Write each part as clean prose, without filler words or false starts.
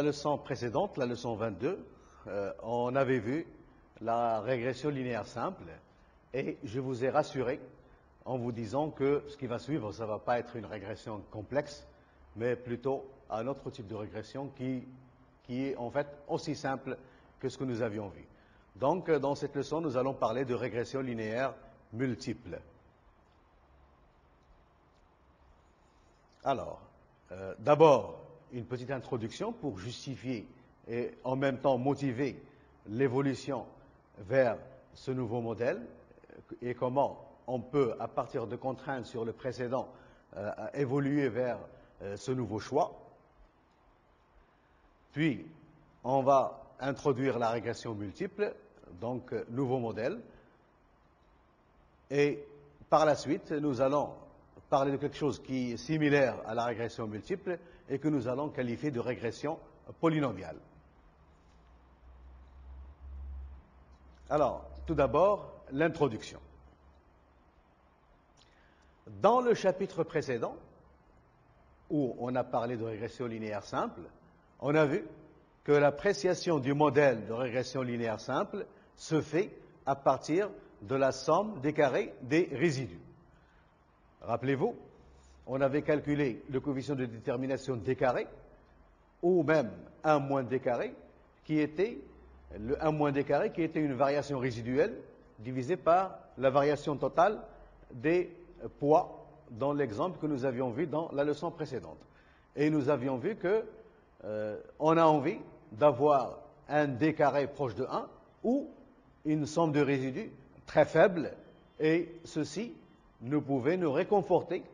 leçon précédente, la leçon 22, on avait vu la régression linéaire simple et je vous ai rassuré en vous disant que ce qui va suivre, ça ne va pas être une régression complexe, mais plutôt un autre type de régression qui est en fait aussi simple que ce que nous avions vu. Donc, dans cette leçon, nous allons parler de régression linéaire multiple. Alors, d'abord, une petite introduction pour justifier et en même temps motiver l'évolution vers ce nouveau modèle et comment on peut, à partir de contraintes sur le précédent, évoluer vers ce nouveau choix. Puis, on va introduire la régression multiple, donc nouveau modèle. Et par la suite, nous allons parler de quelque chose qui est similaire à la régression multiple et que nous allons qualifier de régression polynomiale. Alors, tout d'abord, l'introduction. Dans le chapitre précédent, où on a parlé de régression linéaire simple, on a vu que l'appréciation du modèle de régression linéaire simple se fait à partir de la somme des carrés des résidus. Rappelez-vous, on avait calculé le coefficient de détermination d carré, ou même 1 moins d carré, qui était le 1 moins d carré, qui était une variation résiduelle divisée par la variation totale des poids dans l'exemple que nous avions vu dans la leçon précédente. Et nous avions vu que on a envie d'avoir un d carré proche de 1 ou une somme de résidus très faible, et ceci nous pouvait nous réconforter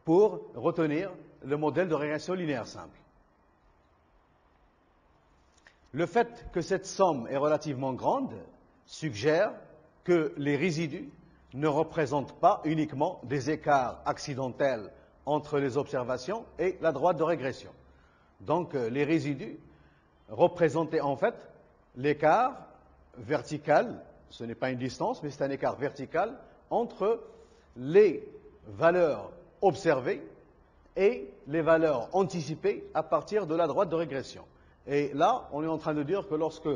pour retenir le modèle de régression linéaire simple. Le fait que cette somme est relativement grande suggère que les résidus ne représentent pas uniquement des écarts accidentels entre les observations et la droite de régression. Donc les résidus représentaient en fait l'écart vertical, ce n'est pas une distance, mais c'est un écart vertical entre les valeurs observées et les valeurs anticipées à partir de la droite de régression. Et là, on est en train de dire que lorsque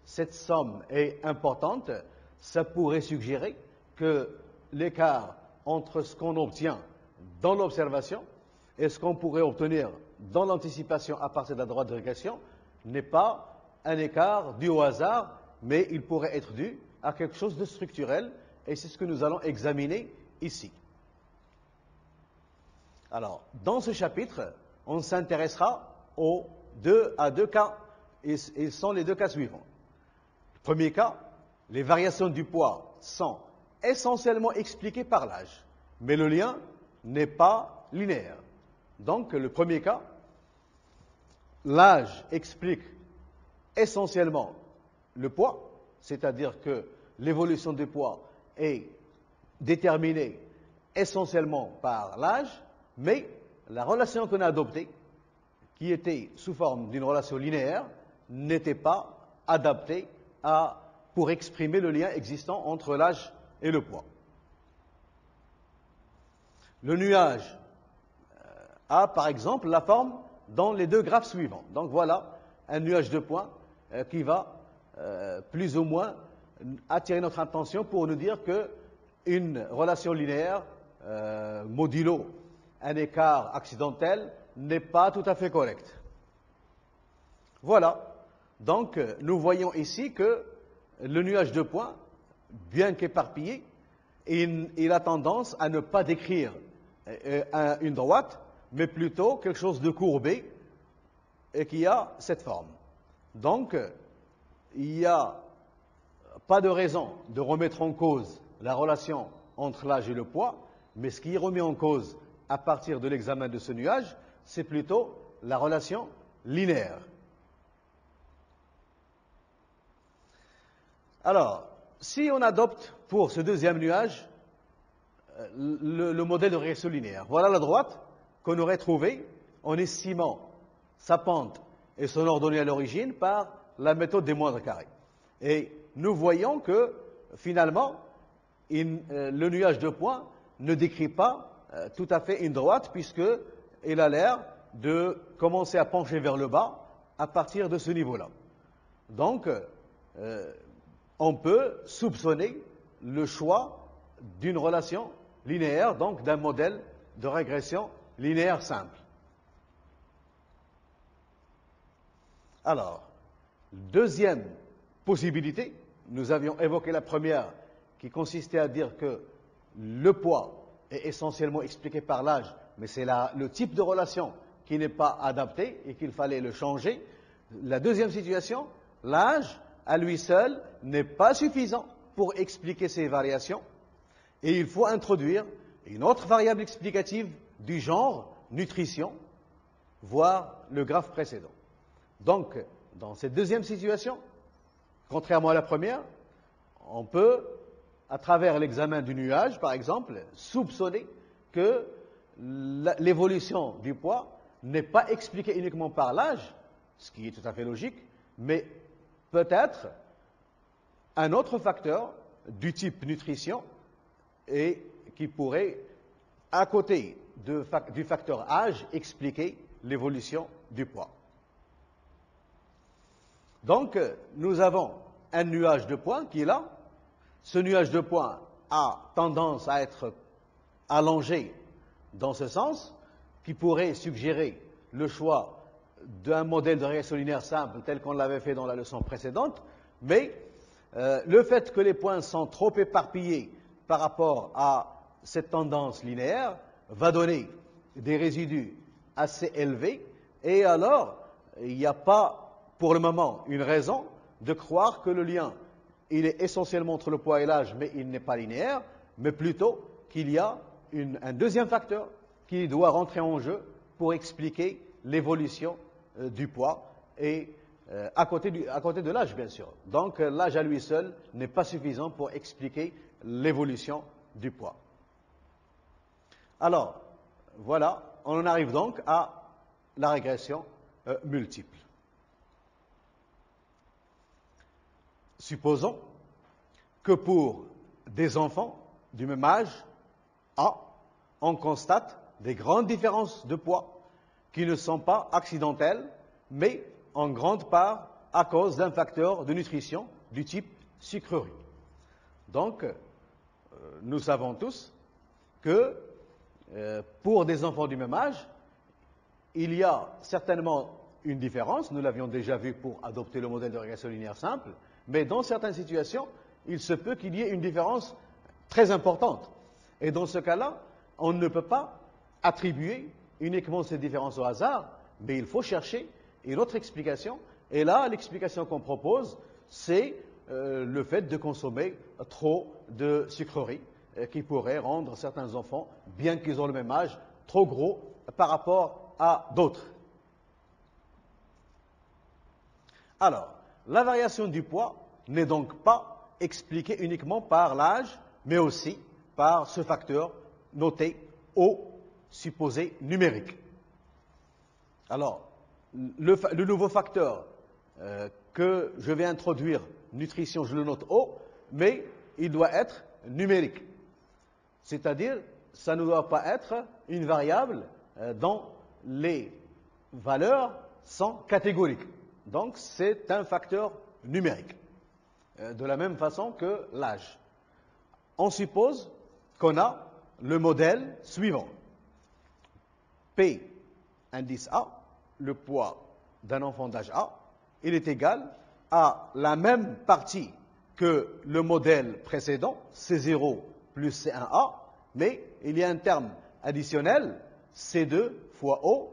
cette somme est importante, ça pourrait suggérer que l'écart entre ce qu'on obtient dans l'observation et ce qu'on pourrait obtenir dans l'anticipation à partir de la droite de régression n'est pas un écart dû au hasard, mais il pourrait être dû à quelque chose de structurel, et c'est ce que nous allons examiner ici. Alors, dans ce chapitre, on s'intéressera à deux cas, et ce sont les deux cas suivants. Le premier cas, les variations du poids sont essentiellement expliquées par l'âge, mais le lien n'est pas linéaire. Donc, le premier cas, l'âge explique essentiellement le poids, c'est-à-dire que l'évolution du poids est déterminée essentiellement par l'âge, mais la relation qu'on a adoptée, qui était sous forme d'une relation linéaire, n'était pas adaptée pour exprimer le lien existant entre l'âge et le poids. Le nuage a par exemple la forme dans les deux graphes suivants. Donc voilà un nuage de points qui va plus ou moins attirer notre attention pour nous dire qu'une relation linéaire modulo un écart accidentel n'est pas tout à fait correcte. Voilà. Donc, nous voyons ici que le nuage de points, bien qu'éparpillé, il a tendance à ne pas décrire une droite, mais plutôt quelque chose de courbé et qui a cette forme. Donc, il n'y a pas de raison de remettre en cause la relation entre l'âge et le poids, mais ce qui est remis en cause à partir de l'examen de ce nuage, c'est plutôt la relation linéaire. Alors, si on adopte pour ce deuxième nuage le modèle de régression linéaire, voilà la droite qu'on aurait trouvée en estimant sa pente et son ordonnée à l'origine par la méthode des moindres carrés. Et nous voyons que, finalement, le nuage de points ne décrit pas tout à fait une droite, puisqu'il a l'air de commencer à pencher vers le bas à partir de ce niveau-là. Donc, on peut soupçonner le choix d'une relation linéaire, donc d'un modèle de régression linéaire simple. Alors, deuxième possibilité, nous avions évoqué la première, qui consistait à dire que le poids est essentiellement expliqué par l'âge, mais c'est le type de relation qui n'est pas adapté et qu'il fallait le changer. La deuxième situation, l'âge à lui seul n'est pas suffisant pour expliquer ces variations et il faut introduire une autre variable explicative du genre nutrition, voire le graphe précédent. Donc, dans cette deuxième situation, contrairement à la première, on peut, à travers l'examen du nuage, par exemple, soupçonner que l'évolution du poids n'est pas expliquée uniquement par l'âge, ce qui est tout à fait logique, mais peut-être un autre facteur du type nutrition et qui pourrait, à côté du facteur âge, expliquer l'évolution du poids. Donc, nous avons un nuage de points qui est là. Ce nuage de points a tendance à être allongé dans ce sens, qui pourrait suggérer le choix d'un modèle de régression linéaire simple tel qu'on l'avait fait dans la leçon précédente, mais le fait que les points sont trop éparpillés par rapport à cette tendance linéaire va donner des résidus assez élevés, et alors il n'y a pas pour le moment une raison de croire que le lien il est essentiellement entre le poids et l'âge, mais il n'est pas linéaire, mais plutôt qu'il y a un deuxième facteur qui doit rentrer en jeu pour expliquer l'évolution du poids et à côté de l'âge, bien sûr. Donc l'âge à lui seul n'est pas suffisant pour expliquer l'évolution du poids. Alors, voilà, on en arrive donc à la régression multiple. Supposons que pour des enfants du même âge, A, on constate des grandes différences de poids qui ne sont pas accidentelles, mais en grande part à cause d'un facteur de nutrition du type sucrerie. Donc, nous savons tous que pour des enfants du même âge, il y a certainement une différence, nous l'avions déjà vu pour adopter le modèle de régression linéaire simple, mais dans certaines situations, il se peut qu'il y ait une différence très importante. Et dans ce cas-là, on ne peut pas attribuer uniquement cette différence au hasard, mais il faut chercher une autre explication. Et là, l'explication qu'on propose, c'est le fait de consommer trop de sucreries qui pourrait rendre certains enfants, bien qu'ils ont le même âge, trop gros par rapport à d'autres. Alors, la variation du poids n'est donc pas expliquée uniquement par l'âge, mais aussi par ce facteur noté O, supposé numérique. Alors, le nouveau facteur que je vais introduire, nutrition, je le note O, mais il doit être numérique. C'est-à-dire, ça ne doit pas être une variable dont les valeurs sont catégoriques. Donc, c'est un facteur numérique, de la même façon que l'âge. On suppose qu'on a le modèle suivant. P, indice A, le poids d'un enfant d'âge A, il est égal à la même partie que le modèle précédent, C0 plus C1A, mais il y a un terme additionnel, C2 fois O,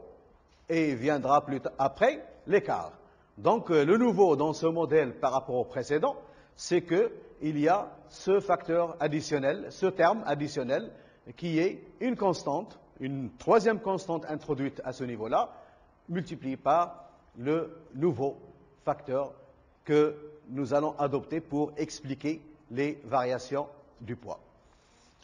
et viendra plus après l'écart. Donc, le nouveau dans ce modèle par rapport au précédent, c'est qu'il y a ce facteur additionnel, ce terme additionnel, qui est une constante, une troisième constante introduite à ce niveau-là, multipliée par le nouveau facteur que nous allons adopter pour expliquer les variations du poids.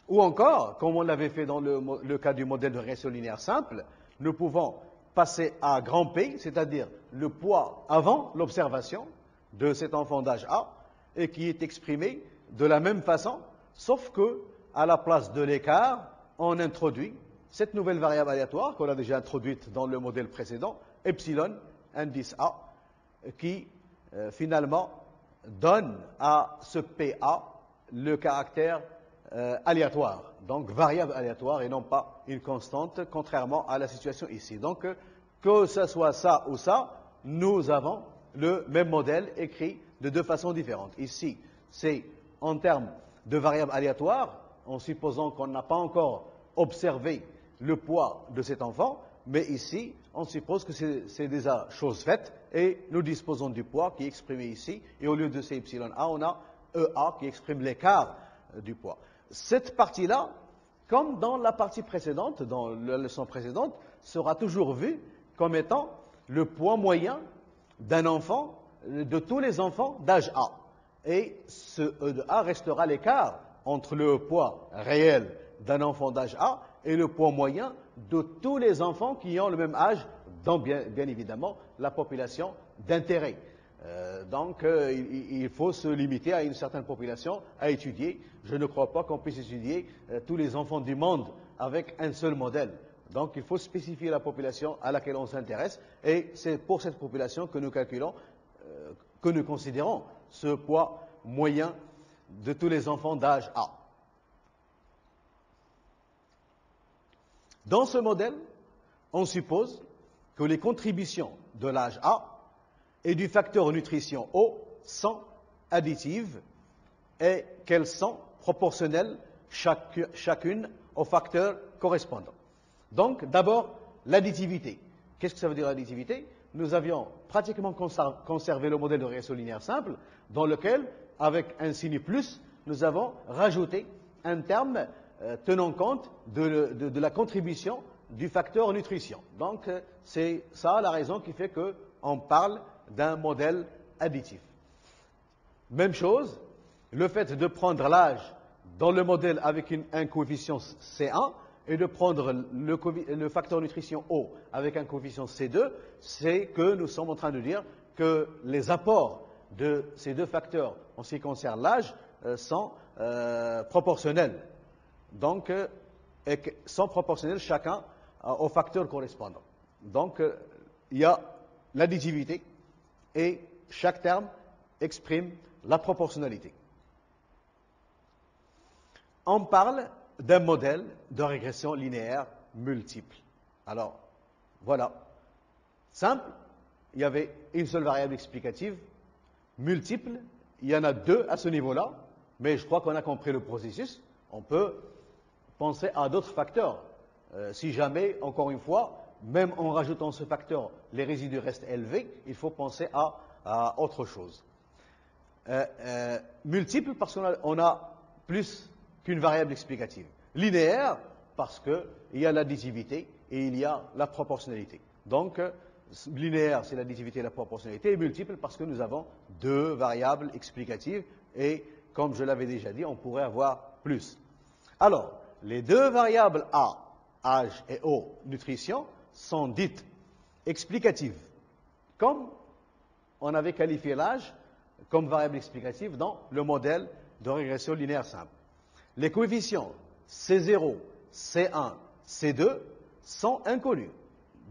Ou encore, comme on l'avait fait dans le cas du modèle de régression linéaire simple, nous pouvons passer à grand P, c'est-à-dire le poids avant l'observation de cet enfant d'âge A, et qui est exprimé de la même façon, sauf que à la place de l'écart, on introduit cette nouvelle variable aléatoire qu'on a déjà introduite dans le modèle précédent, epsilon, indice A, qui, finalement, donne à ce PA le caractère aléatoire, donc variable aléatoire et non pas une constante, contrairement à la situation ici. Donc, que ce soit ça ou ça, nous avons le même modèle écrit de deux façons différentes. Ici, c'est en termes de variable aléatoire, en supposant qu'on n'a pas encore observé le poids de cet enfant, mais ici, on suppose que c'est déjà chose faite, et nous disposons du poids qui est exprimé ici, et au lieu de ces epsilon A, on a EA qui exprime l'écart du poids. Cette partie-là, comme dans la partie précédente, dans la leçon précédente, sera toujours vue comme étant le poids moyen d'un enfant, de tous les enfants d'âge A. Et ce E de A restera l'écart entre le poids réel d'un enfant d'âge A et le poids moyen de tous les enfants qui ont le même âge, dans bien évidemment la population d'intérêt. Donc, il faut se limiter à une certaine population à étudier. Je ne crois pas qu'on puisse étudier tous les enfants du monde avec un seul modèle. Donc, il faut spécifier la population à laquelle on s'intéresse, et c'est pour cette population que nous calculons, que nous considérons ce poids moyen de tous les enfants d'âge A. Dans ce modèle, on suppose que les contributions de l'âge A et du facteur nutrition O sont additives et qu'elles sont proportionnelles chacune au facteur correspondant. Donc, d'abord, l'additivité. Qu'est-ce que ça veut dire l'additivité? Nous avions pratiquement conservé le modèle de régression linéaire simple, dans lequel, avec un signe plus, nous avons rajouté un terme tenant compte de la contribution du facteur nutrition. Donc, c'est ça la raison qui fait qu'on parle d'un modèle additif. Même chose, le fait de prendre l'âge dans le modèle avec un coefficient C1 et de prendre le facteur nutrition O avec un coefficient C2, c'est que nous sommes en train de dire que les apports de ces deux facteurs en ce qui concerne l'âge sont proportionnels. Donc, sont proportionnels chacun au facteur correspondant. Donc, il y a l'additivité et chaque terme exprime la proportionnalité. On parle d'un modèle de régression linéaire multiple. Alors, voilà. Simple, il y avait une seule variable explicative. Multiple, il y en a deux à ce niveau-là, mais je crois qu'on a compris le processus. On peut penser à d'autres facteurs. Si jamais, encore une fois, même en rajoutant ce facteur, les résidus restent élevés, il faut penser à autre chose. Multiple parce qu'on a plus qu'une variable explicative. Linéaire parce qu'il y a l'additivité et il y a la proportionnalité. Donc, linéaire, c'est l'additivité et la proportionnalité, et multiple parce que nous avons deux variables explicatives, et comme je l'avais déjà dit, on pourrait avoir plus. Alors, les deux variables A, âge, et O, nutrition, sont dites explicatives, comme on avait qualifié l'âge comme variable explicative dans le modèle de régression linéaire simple. Les coefficients C0, C1, C2 sont inconnus,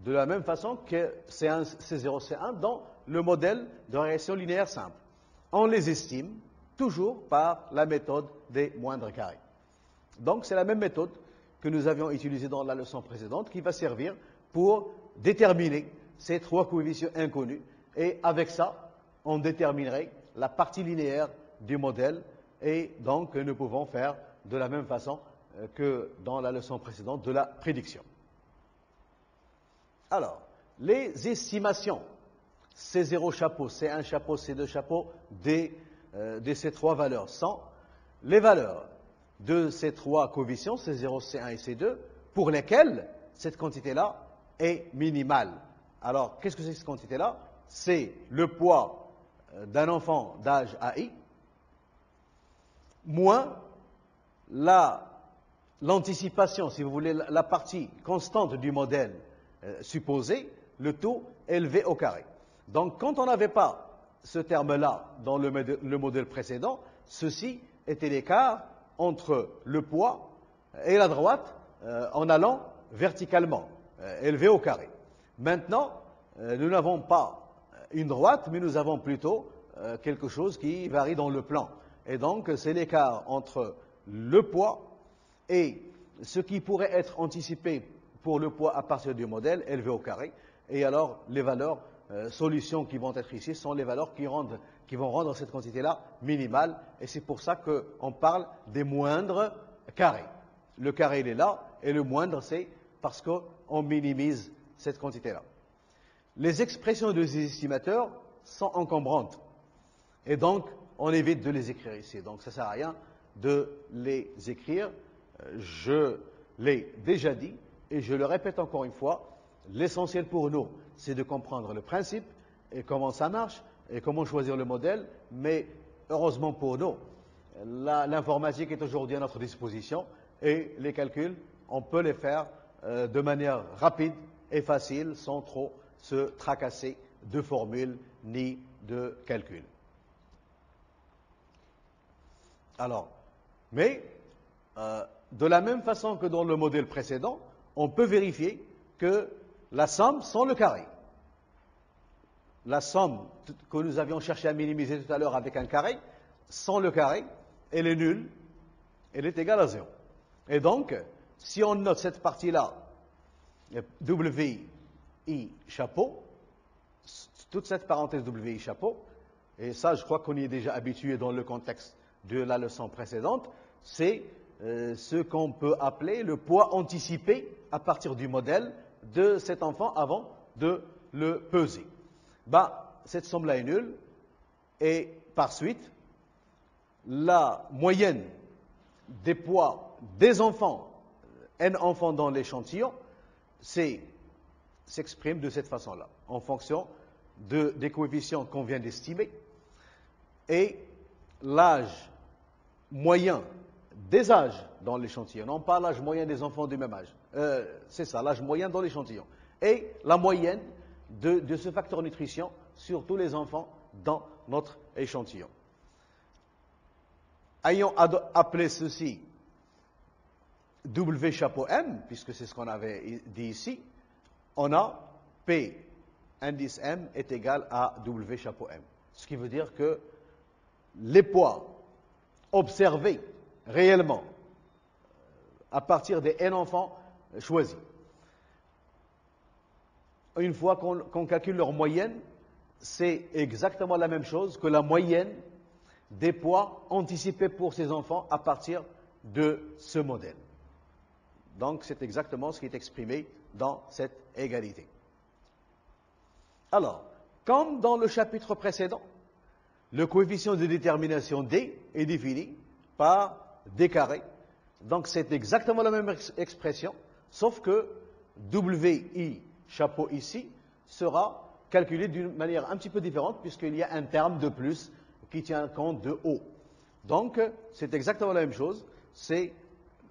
de la même façon que C1, C0, C1 dans le modèle de régression linéaire simple. On les estime toujours par la méthode des moindres carrés. Donc, c'est la même méthode que nous avions utilisée dans la leçon précédente qui va servir pour déterminer ces trois coefficients inconnus. Et avec ça, on déterminerait la partie linéaire du modèle. Et donc, nous pouvons faire de la même façon que dans la leçon précédente de la prédiction. Alors, les estimations C0 chapeau, C1 chapeau, C2 chapeau de ces trois valeurs sont les valeurs de ces trois coefficients, C0, C1 et C2, pour lesquelles cette quantité-là est minimale. Alors, qu'est-ce que c'est cette quantité-là? C'est le poids d'un enfant d'âge AI, moins l'anticipation, si vous voulez, la partie constante du modèle supposé, le taux élevé au carré. Donc, quand on n'avait pas ce terme-là dans le modèle précédent, ceci était l'écart entre le poids et la droite en allant verticalement, élevé au carré. Maintenant, nous n'avons pas une droite, mais nous avons plutôt quelque chose qui varie dans le plan. Et donc, c'est l'écart entre le poids et ce qui pourrait être anticipé pour le poids à partir du modèle élevé au carré. Et alors, les valeurs solutions qui vont être ici sont les valeurs qui vont rendre cette quantité-là minimale. Et c'est pour ça qu'on parle des moindres carrés. Le carré, il est là, et le moindre, c'est parce qu'on minimise cette quantité-là. Les expressions de ces estimateurs sont encombrantes. Et donc, on évite de les écrire ici. Donc, ça ne sert à rien de les écrire. Je l'ai déjà dit, et je le répète encore une fois, l'essentiel pour nous, c'est de comprendre le principe, et comment ça marche, et comment choisir le modèle. Mais, heureusement pour nous, l'informatique est aujourd'hui à notre disposition, et les calculs, on peut les faire de manière rapide et facile, sans trop se tracasser de formules ni de calculs. Alors, mais de la même façon que dans le modèle précédent, on peut vérifier que la somme sans le carré, la somme que nous avions cherché à minimiser tout à l'heure avec un carré, sans le carré, elle est nulle, elle est égale à 0. Et donc, si on note cette partie-là, WI chapeau, toute cette parenthèse WI chapeau, et ça je crois qu'on y est déjà habitué dans le contexte de la leçon précédente, c'est ce qu'on peut appeler le poids anticipé à partir du modèle de cet enfant avant de le peser. Cette somme-là est nulle, et par suite, la moyenne des poids des enfants, n enfants dans l'échantillon, s'exprime de cette façon-là, en fonction des coefficients qu'on vient d'estimer, et l'âge moyen des âges dans l'échantillon, non pas l'âge moyen des enfants du même âge, c'est ça, l'âge moyen dans l'échantillon, et la moyenne de ce facteur nutrition sur tous les enfants dans notre échantillon. Ayant appelé ceci W chapeau M, puisque c'est ce qu'on avait dit ici, on a P indice M est égal à W chapeau M. Ce qui veut dire que les poids observés réellement à partir des N enfants choisis, une fois qu'on calcule leur moyenne, c'est exactement la même chose que la moyenne des poids anticipés pour ces enfants à partir de ce modèle. Donc, c'est exactement ce qui est exprimé dans cette égalité. Alors, comme dans le chapitre précédent, le coefficient de détermination D est défini par D carré. Donc, c'est exactement la même expression, sauf que WI chapeau ici sera calculé d'une manière un petit peu différente, puisqu'il y a un terme de plus qui tient compte de O. Donc, c'est exactement la même chose. C'est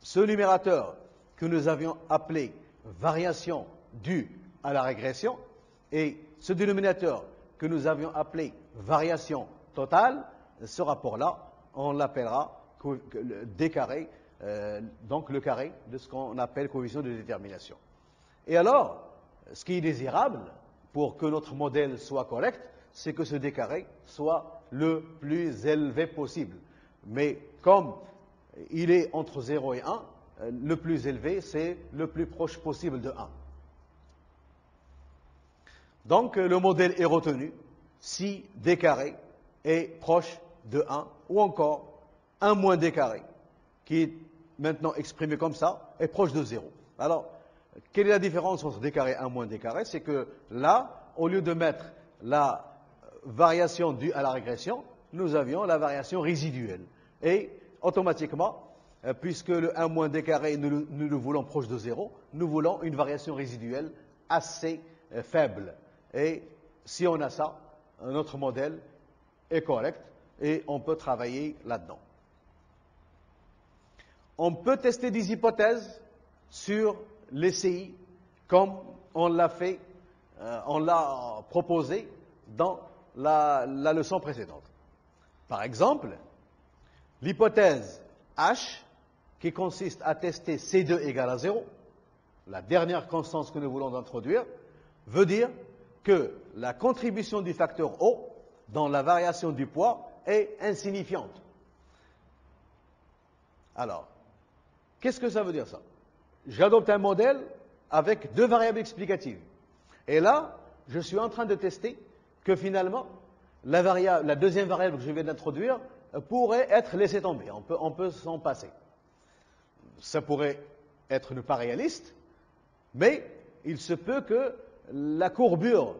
ce numérateur que nous avions appelé variation due à la régression, et ce dénominateur que nous avions appelé variation totale, ce rapport-là, on l'appellera D carré, donc le carré de ce qu'on appelle coefficient de détermination. Et alors, ce qui est désirable pour que notre modèle soit correct, c'est que ce D carré soit le plus élevé possible. Mais comme il est entre 0 et 1, le plus élevé, c'est le plus proche possible de 1. Donc, le modèle est retenu si D carré est proche de 1, ou encore 1 moins D carré, qui est maintenant exprimé comme ça, est proche de 0. Alors, quelle est la différence entre D carré et 1 moins D carré? C'est que là, au lieu de mettre la variation due à la régression, nous avions la variation résiduelle. Et automatiquement, puisque le 1 moins D carré, nous le voulons proche de 0, nous voulons une variation résiduelle assez faible. Et si on a ça, notre modèle est correct et on peut travailler là-dedans. On peut tester des hypothèses sur les CI comme on l'a fait, on l'a proposé dans la leçon précédente. Par exemple, l'hypothèse H, qui consiste à tester C2 égale à 0, la dernière constance que nous voulons introduire, veut dire que la contribution du facteur O dans la variation du poids est insignifiante. Alors, qu'est-ce que ça veut dire ça? J'adopte un modèle avec deux variables explicatives. Et là, je suis en train de tester que finalement, la deuxième variable que je viens d'introduire pourrait être laissée tomber. On peut s'en passer. Ça pourrait être ne pas réaliste, mais il se peut que la courbure,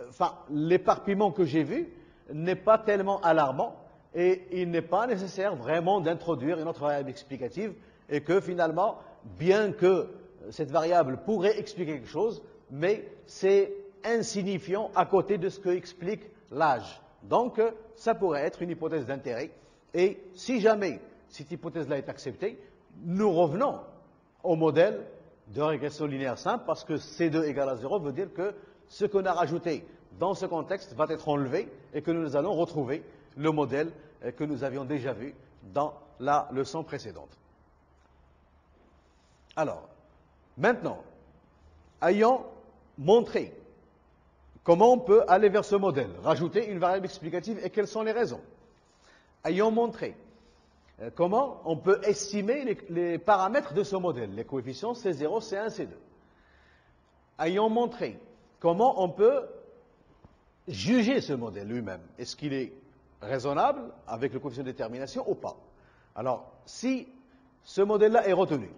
enfin l'éparpillement que j'ai vu, n'est pas tellement alarmant et il n'est pas nécessaire vraiment d'introduire une autre variable explicative et que finalement, bien que cette variable pourrait expliquer quelque chose, mais c'est insignifiant à côté de ce que explique l'âge. Donc, ça pourrait être une hypothèse d'intérêt. Et si jamais cette hypothèse-là est acceptée, nous revenons au modèle de régression linéaire simple parce que C2 égale à 0 veut dire que ce qu'on a rajouté dans ce contexte va être enlevé et que nous allons retrouver le modèle que nous avions déjà vu dans la leçon précédente. Alors, maintenant, ayant montré comment on peut aller vers ce modèle, rajouter une variable explicative et quelles sont les raisons, ayant montré comment on peut estimer les paramètres de ce modèle, les coefficients C0, C1, C2, ayant montré comment on peut juger ce modèle lui-même, est-ce qu'il est raisonnable avec le coefficient de détermination ou pas. Alors, si ce modèle-là est retenu,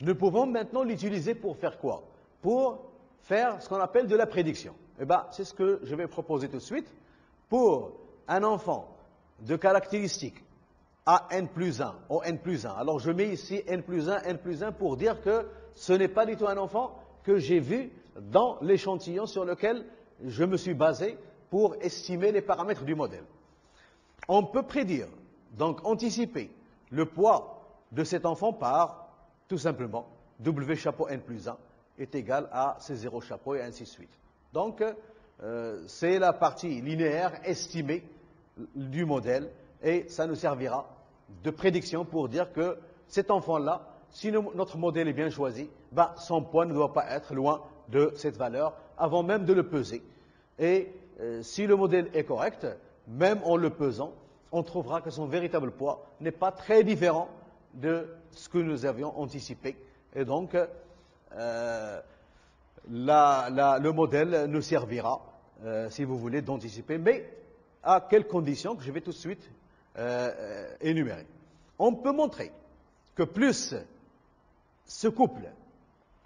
nous pouvons maintenant l'utiliser pour faire quoi? Pour faire ce qu'on appelle de la prédiction. Eh bien, c'est ce que je vais proposer tout de suite. Pour un enfant de caractéristiques AN plus 1, ON plus 1, alors je mets ici N plus 1, N plus 1 pour dire que ce n'est pas du tout un enfant que j'ai vu dans l'échantillon sur lequel je me suis basé pour estimer les paramètres du modèle. On peut prédire, donc anticiper, le poids de cet enfant par, tout simplement, W chapeau N plus 1 est égal à C0 chapeau et ainsi de suite. Donc, c'est la partie linéaire estimée du modèle et ça nous servira de prédiction pour dire que cet enfant-là, si notre modèle est bien choisi, ben, son poids ne doit pas être loin de cette valeur avant même de le peser. Et si le modèle est correct, même en le pesant, on trouvera que son véritable poids n'est pas très différent de ce que nous avions anticipé. Et donc, le modèle nous servira, si vous voulez, d'anticiper, mais à quelles conditions que je vais tout de suite énumérer. On peut montrer que plus se couplent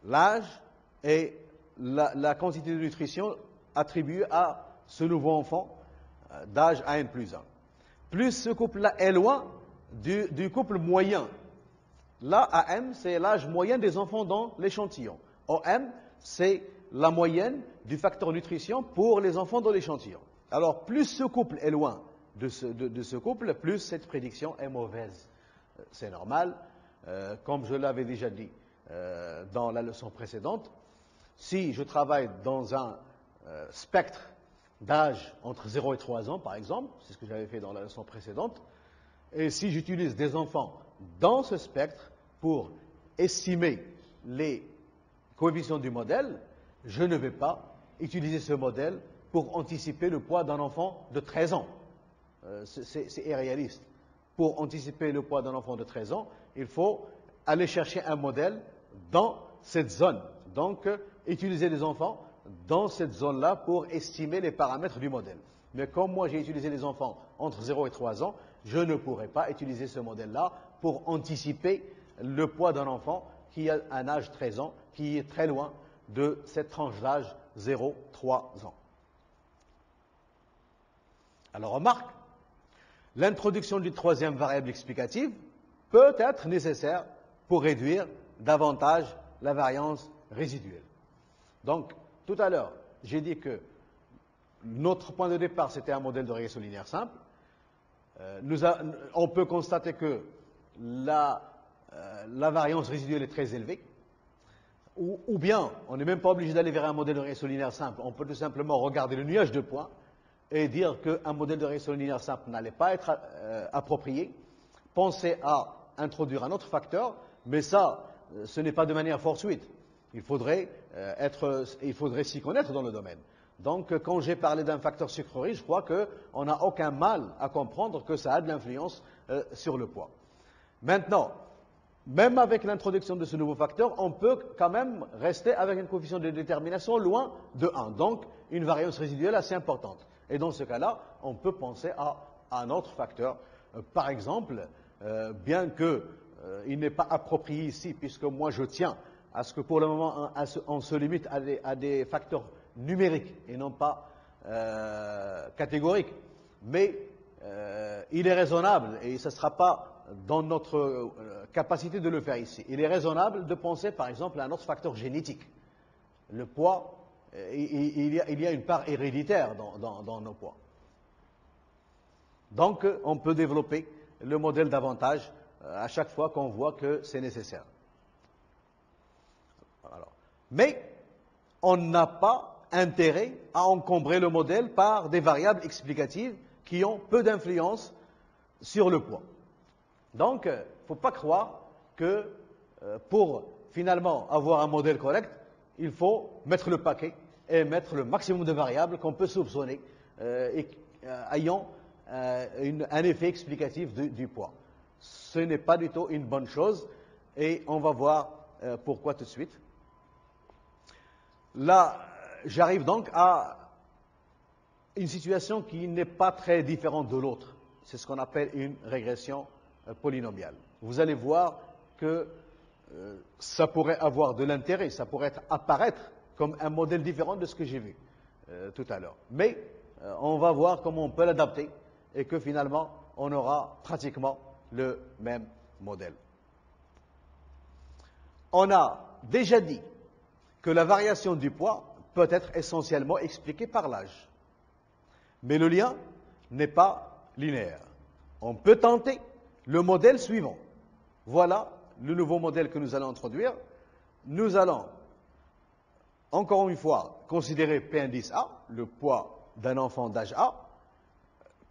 l'âge et la quantité de nutrition attribuée à ce nouveau enfant d'âge AN plus 1. Plus ce couple-là est loin du couple moyen. Là, AM, c'est l'âge moyen des enfants dans l'échantillon. OM, c'est la moyenne du facteur nutrition pour les enfants dans l'échantillon. Alors, plus ce couple est loin de ce couple, plus cette prédiction est mauvaise. C'est normal. Comme je l'avais déjà dit dans la leçon précédente, si je travaille dans un spectre d'âge entre 0 et 3 ans, par exemple, c'est ce que j'avais fait dans la leçon précédente, et si j'utilise des enfants dans ce spectre pour estimer les coefficients du modèle, je ne vais pas utiliser ce modèle pour anticiper le poids d'un enfant de 13 ans. C'est irréaliste. Pour anticiper le poids d'un enfant de 13 ans, il faut aller chercher un modèle dans cette zone. Donc, utiliser des enfants dans cette zone-là pour estimer les paramètres du modèle. Mais comme moi j'ai utilisé les enfants entre 0 et 3 ans, je ne pourrais pas utiliser ce modèle-là pour anticiper le poids d'un enfant qui a un âge 13 ans, qui est très loin de cette tranche d'âge 0-3 ans. Alors remarque, l'introduction d'une troisième variable explicative peut être nécessaire pour réduire davantage la variance résiduelle. Donc, tout à l'heure, j'ai dit que notre point de départ, c'était un modèle de régression linéaire simple. On peut constater que la variance résiduelle est très élevée. Ou bien, on n'est même pas obligé d'aller vers un modèle de régression linéaire simple. On peut tout simplement regarder le nuage de points et dire qu'un modèle de régression linéaire simple n'allait pas être approprié. Pensez à introduire un autre facteur, mais ça, ce n'est pas de manière fortuite. Il faudrait s'y connaître dans le domaine. Donc, quand j'ai parlé d'un facteur sucrerie, je crois qu'on n'a aucun mal à comprendre que ça a de l'influence sur le poids. Maintenant, même avec l'introduction de ce nouveau facteur, on peut quand même rester avec une coefficient de détermination loin de 1. Donc, une variance résiduelle assez importante. Et dans ce cas-là, on peut penser à un autre facteur. Par exemple, bien qu'il n'est pas approprié ici, puisque moi je tiens à ce que pour le moment on se limite à des facteurs numériques et non pas catégoriques. Mais il est raisonnable, et ce ne sera pas dans notre capacité de le faire ici, il est raisonnable de penser par exemple à un autre facteur génétique. Le poids, il y a une part héréditaire dans nos poids. Donc on peut développer le modèle davantage à chaque fois qu'on voit que c'est nécessaire. Alors, mais on n'a pas intérêt à encombrer le modèle par des variables explicatives qui ont peu d'influence sur le poids. Donc, il ne faut pas croire que pour finalement avoir un modèle correct, il faut mettre le paquet et mettre le maximum de variables qu'on peut soupçonner ayant un effet explicatif du poids. Ce n'est pas du tout une bonne chose et on va voir pourquoi tout de suite. Là, j'arrive donc à une situation qui n'est pas très différente de l'autre. C'est ce qu'on appelle une régression polynomiale. Vous allez voir que ça pourrait avoir de l'intérêt, ça pourrait apparaître comme un modèle différent de ce que j'ai vu tout à l'heure. Mais on va voir comment on peut l'adapter et que finalement on aura pratiquement le même modèle. On a déjà dit que la variation du poids peut être essentiellement expliquée par l'âge. Mais le lien n'est pas linéaire. On peut tenter le modèle suivant. Voilà le nouveau modèle que nous allons introduire. Nous allons, encore une fois, considérer P indice A, le poids d'un enfant d'âge A,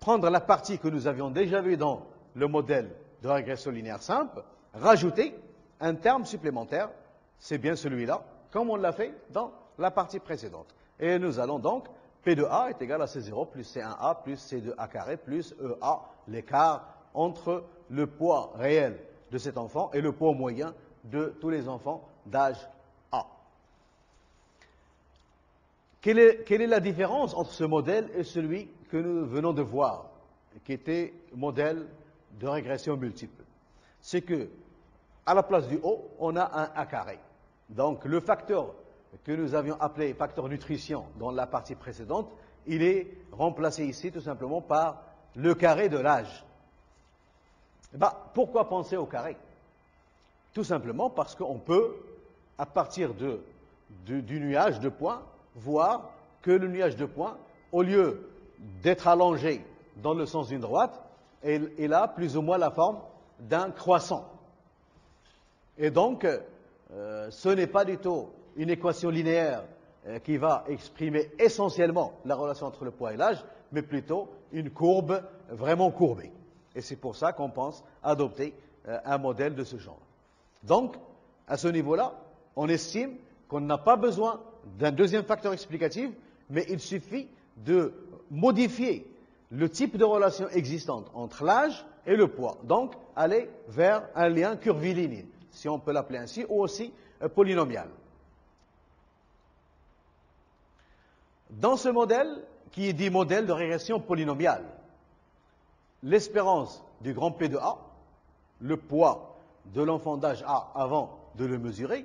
prendre la partie que nous avions déjà vue dans le modèle de régression linéaire simple, rajouter un terme supplémentaire, c'est bien celui-là, comme on l'a fait dans la partie précédente. Et nous allons donc, P de A est égal à C0 plus C1A plus C2A carré plus EA, l'écart entre le poids réel de cet enfant et le poids moyen de tous les enfants d'âge A. Quelle est la différence entre ce modèle et celui que nous venons de voir, qui était modèle de régression multiple? C'est que, à la place du O, on a un A carré. Donc, le facteur que nous avions appelé facteur nutrition dans la partie précédente, il est remplacé ici tout simplement par le carré de l'âge. Pourquoi penser au carré? Tout simplement parce qu'on peut, à partir du nuage de points, voir que le nuage de points, au lieu d'être allongé dans le sens d'une droite, il a plus ou moins la forme d'un croissant. Et donc, ce n'est pas du tout une équation linéaire qui va exprimer essentiellement la relation entre le poids et l'âge, mais plutôt une courbe vraiment courbée. Et c'est pour ça qu'on pense adopter un modèle de ce genre. Donc, à ce niveau-là, on estime qu'on n'a pas besoin d'un deuxième facteur explicatif, mais il suffit de modifier le type de relation existante entre l'âge et le poids. Donc, aller vers un lien curviligne, si on peut l'appeler ainsi, ou aussi polynomial. Dans ce modèle, qui est dit modèle de régression polynomiale, l'espérance du grand P de A, le poids de l'enfant d'âge A avant de le mesurer,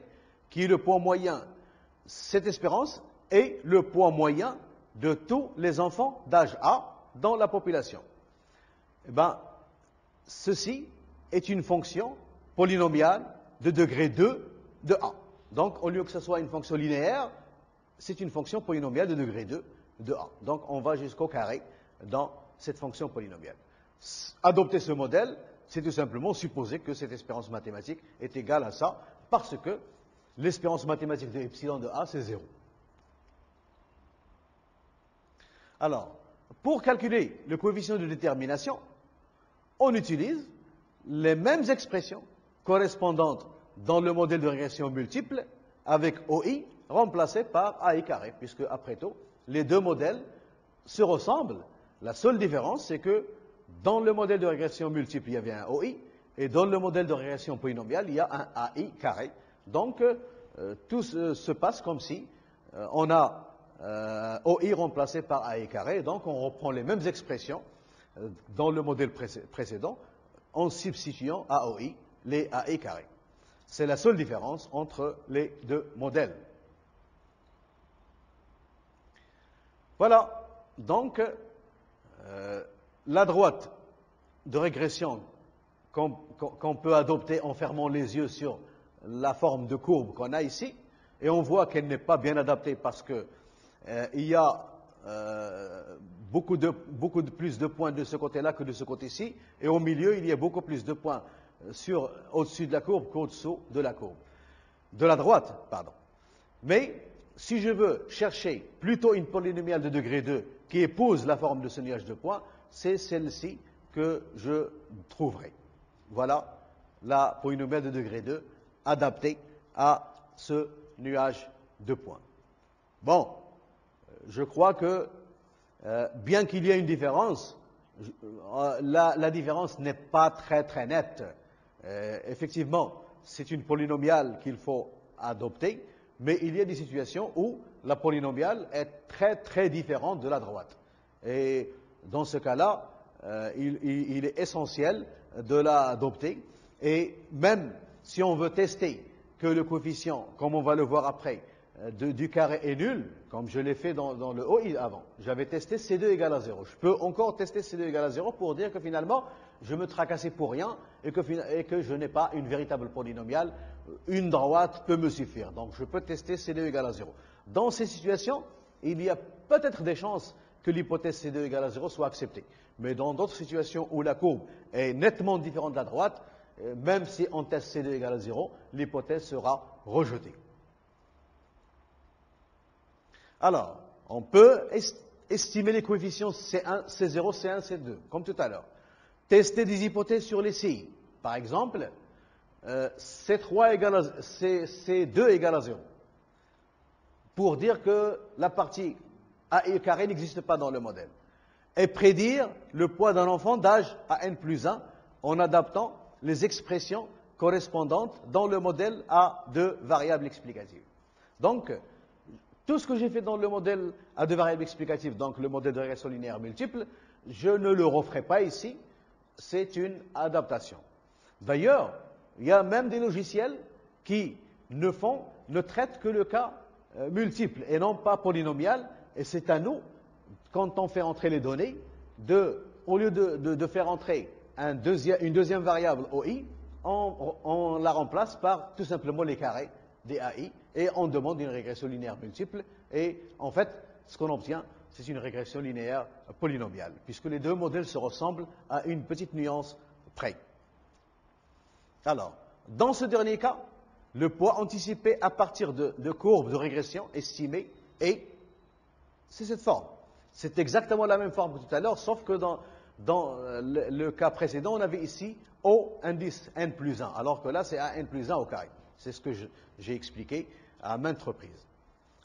qui est le poids moyen, cette espérance est le poids moyen de tous les enfants d'âge A dans la population. Ceci est une fonction polynomiale de degré 2 de A. Donc, au lieu que ce soit une fonction linéaire, c'est une fonction polynomiale de degré 2 de A. Donc, on va jusqu'au carré dans cette fonction polynomiale. Adopter ce modèle, c'est tout simplement supposer que cette espérance mathématique est égale à ça, parce que l'espérance mathématique de epsilon de A, c'est 0. Alors, pour calculer le coefficient de détermination, on utilise les mêmes expressions correspondantes dans le modèle de régression multiple avec OI remplacé par AI carré, puisque après tout, les deux modèles se ressemblent. La seule différence, c'est que dans le modèle de régression multiple, il y avait un OI, et dans le modèle de régression polynomiale, il y a un AI carré. Donc, tout se passe comme si on a OI remplacé par AI carré, et donc on reprend les mêmes expressions dans le modèle précédent en substituant à OI les AI carrés. C'est la seule différence entre les deux modèles. Voilà, donc la droite de régression qu'on peut adopter en fermant les yeux sur la forme de courbe qu'on a ici, et on voit qu'elle n'est pas bien adaptée parce que il y a beaucoup plus de points de ce côté-là que de ce côté-ci, et au milieu, il y a beaucoup plus de points au-dessus de la courbe qu'au-dessous de la courbe. De la droite, pardon. Mais si je veux chercher plutôt une polynomiale de degré 2 qui épouse la forme de ce nuage de points, c'est celle-ci que je trouverai. Voilà la polynomiale de degré 2 adaptée à ce nuage de points. Bon, je crois que bien qu'il y ait une différence, la différence n'est pas très très nette. Effectivement, c'est une polynomiale qu'il faut adopter, mais il y a des situations où la polynomiale est très très différente de la droite. Et dans ce cas-là, il est essentiel de l'adopter. Et même si on veut tester que le coefficient, comme on va le voir après, du carré est nul, comme je l'ai fait dans le OI avant, j'avais testé C2 égale à 0. Je peux encore tester C2 égale à 0 pour dire que finalement, je me tracassais pour rien et que je n'ai pas une véritable polynomiale. Une droite peut me suffire. Donc, je peux tester C2 égale à 0. Dans ces situations, il y a peut-être des chances que l'hypothèse C2 égale à 0 soit acceptée. Mais dans d'autres situations où la courbe est nettement différente de la droite, même si on teste C2 égale à 0, l'hypothèse sera rejetée. Alors, on peut estimer les coefficients C1, C0, C1, C2, comme tout à l'heure. Tester des hypothèses sur les CI. Par exemple, C2 égale à 0. Pour dire que la partie AI carré n'existe pas dans le modèle. Et prédire le poids d'un enfant d'âge à n plus 1 en adaptant les expressions correspondantes dans le modèle à deux variables explicatives. Donc, tout ce que j'ai fait dans le modèle à deux variables explicatives, donc le modèle de régression linéaire multiple, je ne le referai pas ici. C'est une adaptation. D'ailleurs, il y a même des logiciels qui ne traitent que le cas multiple et non pas polynomial. Et c'est à nous, quand on fait entrer les données, au lieu de faire entrer une deuxième variable OI, on la remplace par tout simplement les carrés des AI et on demande une régression linéaire multiple. Et en fait, ce qu'on obtient, c'est une régression linéaire polynomiale, puisque les deux modèles se ressemblent à une petite nuance près. Alors, dans ce dernier cas, le poids anticipé à partir de courbes de régression estimées c'est cette forme. C'est exactement la même forme que tout à l'heure, sauf que dans le cas précédent, on avait ici O indice n plus 1, alors que là, c'est A n plus 1 au carré. C'est ce que j'ai expliqué à maintes reprises.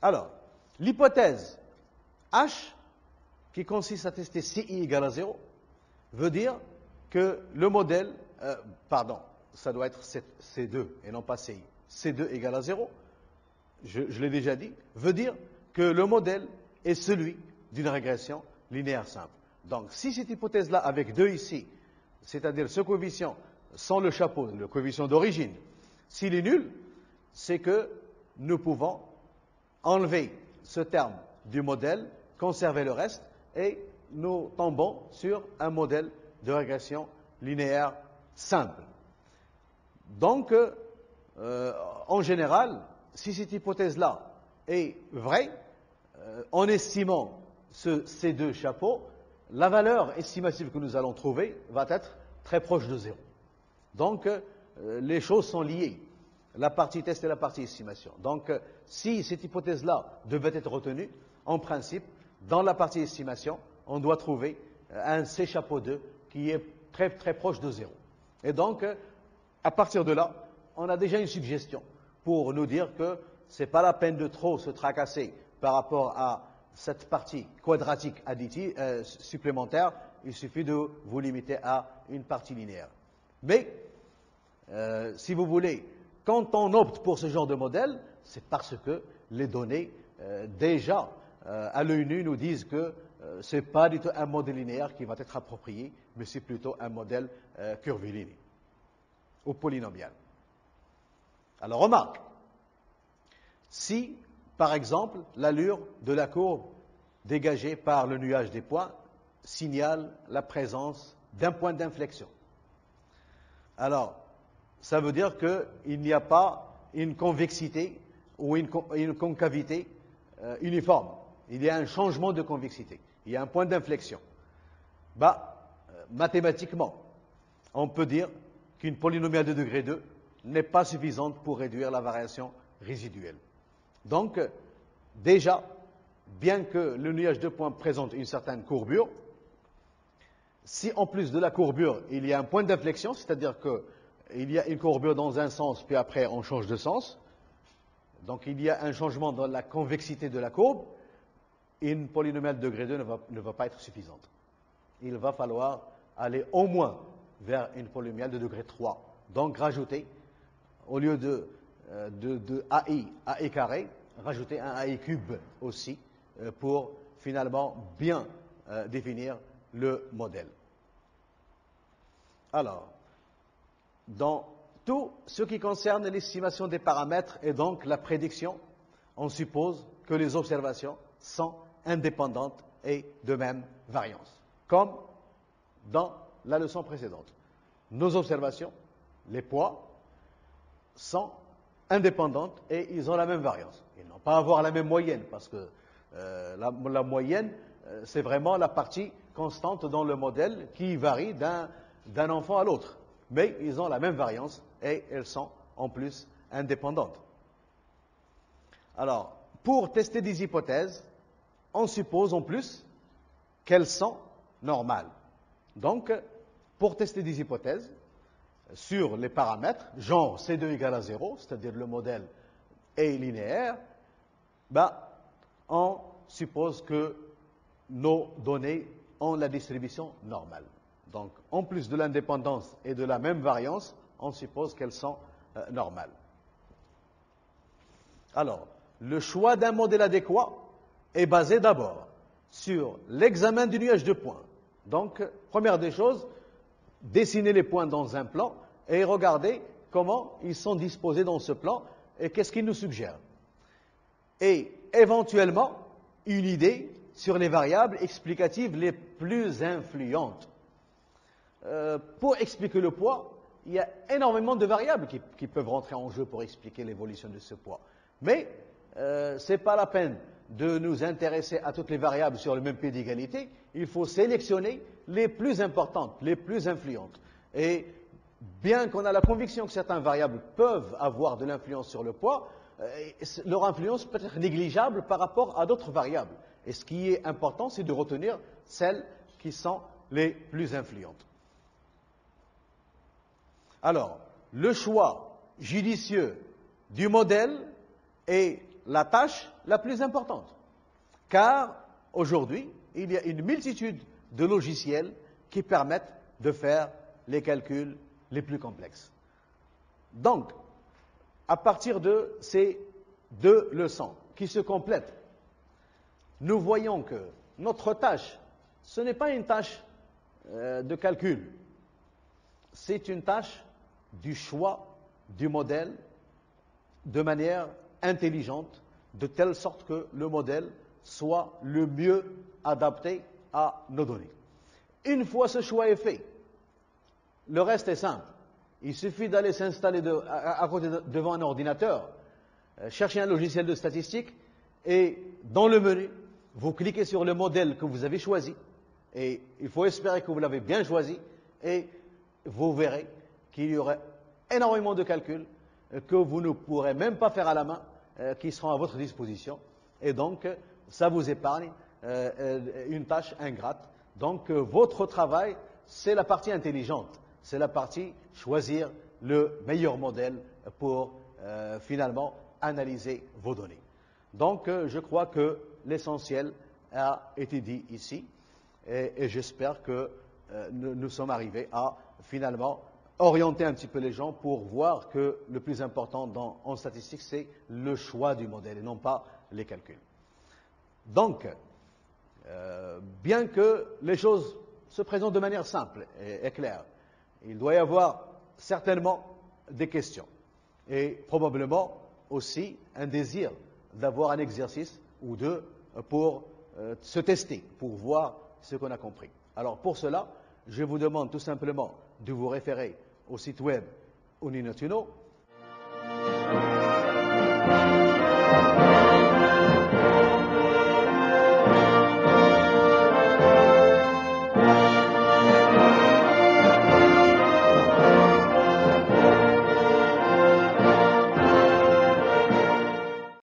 Alors, l'hypothèse H, qui consiste à tester CI égale à 0, veut dire que le modèle, ça doit être C2 et non pas CI. C2 égale à 0, je l'ai déjà dit, veut dire que le modèle est celui d'une régression linéaire simple. Donc, si cette hypothèse-là, avec 2 ici, c'est-à-dire ce coefficient sans le chapeau, le coefficient d'origine, s'il est nul, c'est que nous pouvons enlever ce terme du modèle, conserver le reste, et nous tombons sur un modèle de régression linéaire simple. Donc, en général, si cette hypothèse-là est vraie, en estimant ces deux chapeaux, la valeur estimative que nous allons trouver va être très proche de 0. Donc, les choses sont liées, la partie test et la partie estimation. Donc, si cette hypothèse-là devait être retenue, en principe, dans la partie estimation, on doit trouver un C chapeau 2 qui est très très proche de 0. Et donc, à partir de là, on a déjà une suggestion pour nous dire que ce n'est pas la peine de trop se tracasser par rapport à cette partie quadratique additive, supplémentaire, il suffit de vous limiter à une partie linéaire. Mais, si vous voulez, quand on opte pour ce genre de modèle, c'est parce que les données, déjà, à l'œil nu, nous disent que ce n'est pas du tout un modèle linéaire qui va être approprié, mais c'est plutôt un modèle curviligne ou polynomial. Alors, remarque, si, par exemple, l'allure de la courbe dégagée par le nuage des points signale la présence d'un point d'inflexion, alors, ça veut dire qu'il n'y a pas une convexité ou une concavité uniforme. Il y a un changement de convexité. Il y a un point d'inflexion. Mathématiquement, on peut dire qu'une polynomiale de degré 2 n'est pas suffisante pour réduire la variation résiduelle. Donc, déjà, bien que le nuage de points présente une certaine courbure, si en plus de la courbure, il y a un point d'inflexion, c'est-à-dire qu'il y a une courbure dans un sens, puis après on change de sens, donc il y a un changement dans la convexité de la courbe, une polynomiale de degré 2 ne va pas être suffisante. Il va falloir aller au moins vers une polynomiale de degré 3. Donc rajouter, au lieu de AI carré, rajouter un AI cube aussi pour finalement bien définir le modèle. Alors, dans tout ce qui concerne l'estimation des paramètres et donc la prédiction, on suppose que les observations sont indépendantes et de même variance, comme dans la leçon précédente. Nos observations, les poids, sont indépendantes et ils ont la même variance. Ils n'ont pas à avoir la même moyenne parce que la moyenne, c'est vraiment la partie constante dans le modèle qui varie d'un enfant à l'autre. Mais ils ont la même variance et elles sont en plus indépendantes. Alors, pour tester des hypothèses, on suppose en plus qu'elles sont normales. Donc, pour tester des hypothèses sur les paramètres, genre C2 égale à 0, c'est-à-dire le modèle est linéaire, on suppose que nos données ont la distribution normale. Donc, en plus de l'indépendance et de la même variance, on suppose qu'elles sont normales. Alors, le choix d'un modèle adéquat est basé d'abord sur l'examen du nuage de points. Donc, première des choses, dessiner les points dans un plan et regarder comment ils sont disposés dans ce plan et qu'est-ce qu'ils nous suggèrent. Et éventuellement, une idée sur les variables explicatives les plus influentes. Pour expliquer le poids, il y a énormément de variables qui peuvent rentrer en jeu pour expliquer l'évolution de ce poids. Mais ce n'est pas la peine de nous intéresser à toutes les variables sur le même pied d'égalité. Il faut sélectionner les plus importantes, les plus influentes. Et bien qu'on a la conviction que certaines variables peuvent avoir de l'influence sur le poids, leur influence peut être négligeable par rapport à d'autres variables. Et ce qui est important, c'est de retenir celles qui sont les plus influentes. Alors, le choix judicieux du modèle est la tâche la plus importante. Car aujourd'hui, il y a une multitude de logiciels qui permettent de faire les calculs les plus complexes. Donc, à partir de ces deux leçons qui se complètent, nous voyons que notre tâche, ce n'est pas une tâche de calcul, c'est une tâche du choix du modèle de manière intelligente, de telle sorte que le modèle soit le mieux adapté à nos données. Une fois ce choix est fait, le reste est simple. Il suffit d'aller s'installer devant un ordinateur, chercher un logiciel de statistique et dans le menu, vous cliquez sur le modèle que vous avez choisi et il faut espérer que vous l'avez bien choisi et vous verrez qu'il y aurait énormément de calculs que vous ne pourrez même pas faire à la main, qui seront à votre disposition. Et donc, ça vous épargne une tâche ingrate. Donc, votre travail, c'est la partie intelligente. C'est la partie choisir le meilleur modèle pour finalement analyser vos données. Donc, je crois que l'essentiel a été dit ici. Et j'espère que nous sommes arrivés à finalement orienter un petit peu les gens pour voir que le plus important en statistique, c'est le choix du modèle et non pas les calculs. Donc, bien que les choses se présentent de manière simple et claire, il doit y avoir certainement des questions et probablement aussi un désir d'avoir un exercice ou deux pour se tester, pour voir ce qu'on a compris. Alors pour cela, je vous demande tout simplement de vous référer au site web Uninatuno.